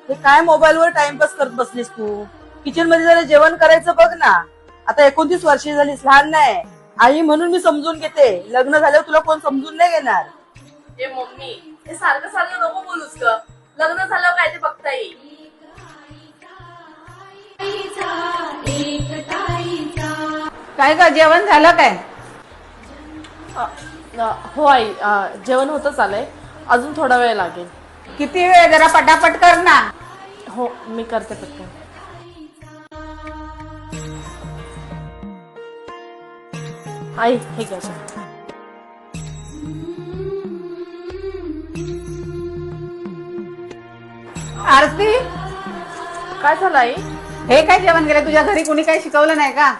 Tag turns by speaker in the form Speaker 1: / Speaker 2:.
Speaker 1: हे काय मोबाईलवर टाइमपास करत बसलीस तू? किचन मध्ये जरा जेवण करायचं बघ ना. आता 29 वर्षी झालीस, लहान नाही. आई म्हणून मी समजून घेते. लग्न झाल्यावर तुला कोण समजून नाही घेणार.
Speaker 2: ए मम्मी, हे सारखं सारखं नको बोलूस ग. लग्न झाल्यावर काय ते बघता येईल.
Speaker 3: काय ग, जेवण झालं काय?
Speaker 2: हो आई, जेवण होतच आलंय. अजून थोडा वेळ लागेल.
Speaker 3: किती वेळ? जरा पटापट कर ना.
Speaker 2: हो, मी करते पटकन. आई हे घ्या.
Speaker 3: आरती,
Speaker 2: काय झालं आई?
Speaker 3: हे काय जेवण केलं? तुझ्या घरी कुणी काही शिकवलं नाही का?